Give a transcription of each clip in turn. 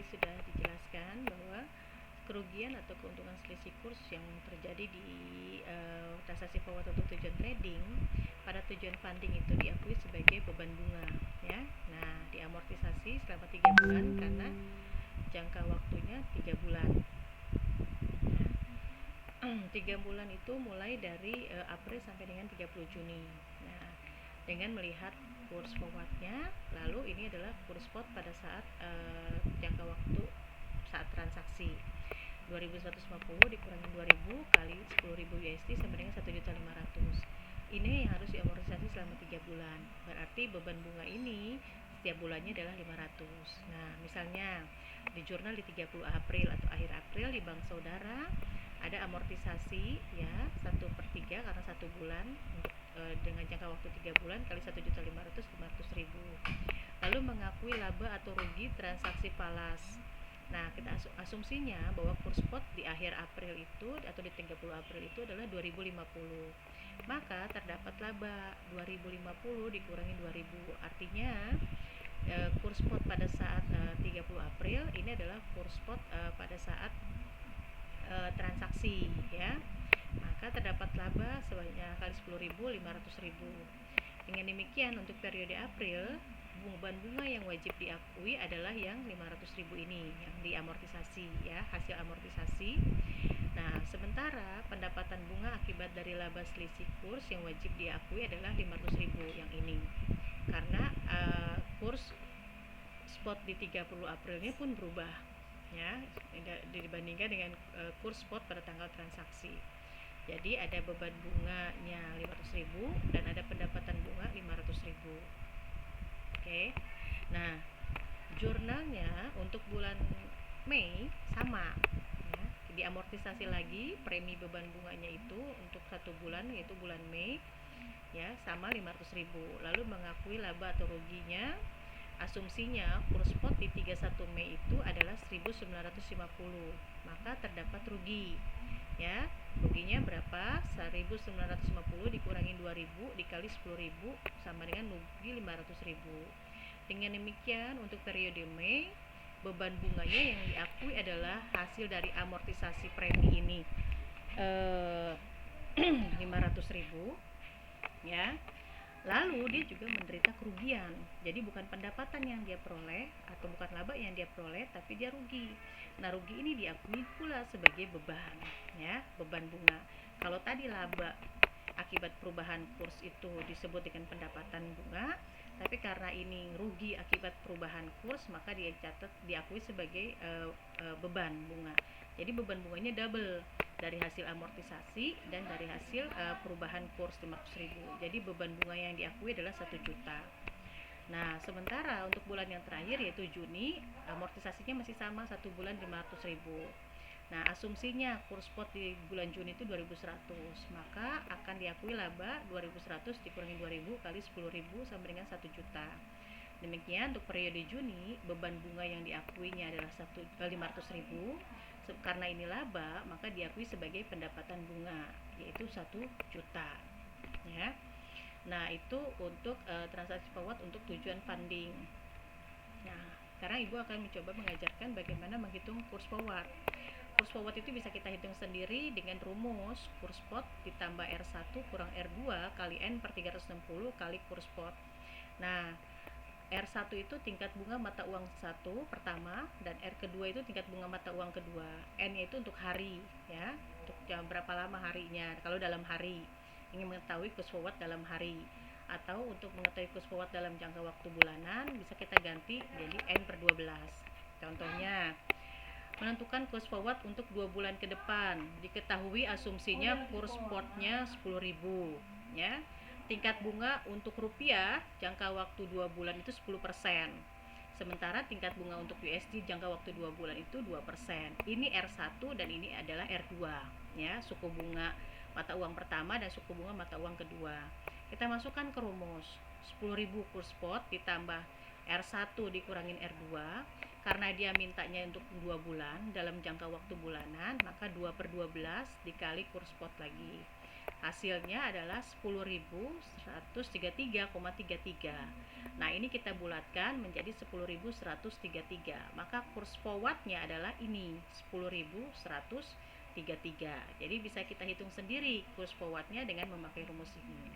tadi sudah dijelaskan bahwa kerugian atau keuntungan selisih kurs yang terjadi di transaksi forward untuk tujuan trading pada tujuan funding itu diakui sebagai beban bunga ya. Nah, diamortisasi selama 3 bulan karena jangka waktunya 3 bulan. 3 bulan itu mulai dari April sampai dengan 30 Juni. Nah, dengan melihat kurs forwardnya, lalu ini adalah kurs spot pada saat jangka waktu saat transaksi 2150 dikurangi 2000 kali 10.000 USD sama dengan 1.500.000. Ini yang harus diamortisasi selama 3 bulan. Berarti beban bunga ini setiap bulannya adalah 500. Nah, misalnya di jurnal di 30 April atau akhir April di bank saudara ada amortisasi ya 1/3 karena 1 bulan untuk dengan jangka waktu 3 bulan kali 1.500.000. Lalu mengakui laba atau rugi transaksi falas. Nah, kita asumsinya bahwa kurs spot di akhir April itu atau di 30 April itu adalah 2050. Maka terdapat laba 2050 dikurangi 2000. Artinya kurs spot pada saat 30 April ini adalah kurs spot pada saat transaksi ya. Maka terdapat laba sebanyak kali 10.000 500.000. Dengan demikian untuk periode April beban bunga yang wajib diakui adalah yang 500.000 ini yang diamortisasi ya, hasil amortisasi. Nah, sementara pendapatan bunga akibat dari laba selisih kurs yang wajib diakui adalah 500.000 yang ini. Karena kurs spot di 30 Aprilnya pun berubah ya dibandingkan dengan kurs spot pada tanggal transaksi. Jadi ada beban bunganya 500.000 dan ada pendapatan bunga 500.000. Oke. Nah, jurnalnya untuk bulan Mei sama ya, diamortisasi lagi premi beban bunganya itu untuk 1 bulan yaitu bulan Mei ya sama 500.000. Lalu mengakui laba atau ruginya. Asumsinya kurs spot di 31 Mei itu adalah 1.950. Maka terdapat rugi. Ya, ruginya berapa? 1.950 dikurangi 2.000 dikali 10.000 sama dengan rugi 500.000. Dengan demikian untuk periode Mei beban bunganya yang diakui adalah hasil dari amortisasi premi ini 500.000 ya. Lalu dia juga menderita kerugian. Jadi bukan pendapatan yang dia peroleh atau bukan laba yang dia peroleh, tapi dia rugi. Nah, rugi ini diakui pula sebagai beban, ya, beban bunga. Kalau tadi laba akibat perubahan kurs itu disebut dengan pendapatan bunga, tapi karena ini rugi akibat perubahan kurs, maka dia diakui sebagai beban bunga. Jadi beban bunganya double dari hasil amortisasi dan dari hasil perubahan kurs 500.000. Jadi beban bunga yang diakui adalah 1 juta. Nah, sementara untuk bulan yang terakhir yaitu Juni, amortisasinya masih sama 1 bulan 500.000. Nah, asumsinya kurs spot di bulan Juni itu 2.100, maka akan diakui laba 2.100 dikurangi 2.000 kali 10.000 sama dengan 1 juta. Demikian untuk periode Juni, beban bunga yang diakuinya adalah 500.000. Karena ini laba, maka diakui sebagai pendapatan bunga, yaitu 1 juta. Ya. Nah, itu untuk transaksi forward untuk tujuan funding. Nah, sekarang Ibu akan mencoba mengajarkan bagaimana menghitung kurs forward. Kurs forward itu bisa kita hitung sendiri dengan rumus kurs spot ditambah R1 kurang R2 kali N per 360 kali kurs spot. Nah, R1 itu tingkat bunga mata uang 1 pertama dan R kedua itu tingkat bunga mata uang kedua. N-nya itu untuk hari ya, untuk jam berapa lama harinya kalau dalam hari. Ingin mengetahui kurs forward dalam hari atau untuk mengetahui kurs forward dalam jangka waktu bulanan bisa kita ganti jadi N per 12. Contohnya, menentukan kurs forward untuk 2 bulan ke depan. Diketahui asumsinya kurs spotnya 10.000 ya. Tingkat bunga untuk rupiah jangka waktu 2 bulan itu 10%. Sementara tingkat bunga untuk USD jangka waktu 2 bulan itu 2%. Ini R1 dan ini adalah R2 ya, suku bunga mata uang pertama dan suku bunga mata uang kedua. Kita masukkan ke rumus 10.000 kurs spot ditambah R1 dikurangin R2. Karena dia mintanya untuk 2 bulan dalam jangka waktu bulanan, maka 2/12 dikali kurs spot lagi. Hasilnya adalah 10.133,33. Nah, ini kita bulatkan menjadi 10.133. Maka kurs forwardnya adalah ini 10.133. Jadi bisa kita hitung sendiri kurs forwardnya dengan memakai rumus ini.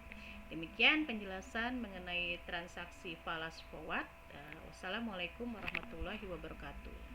Demikian penjelasan mengenai transaksi falas forward. Wassalamualaikum warahmatullahi wabarakatuh.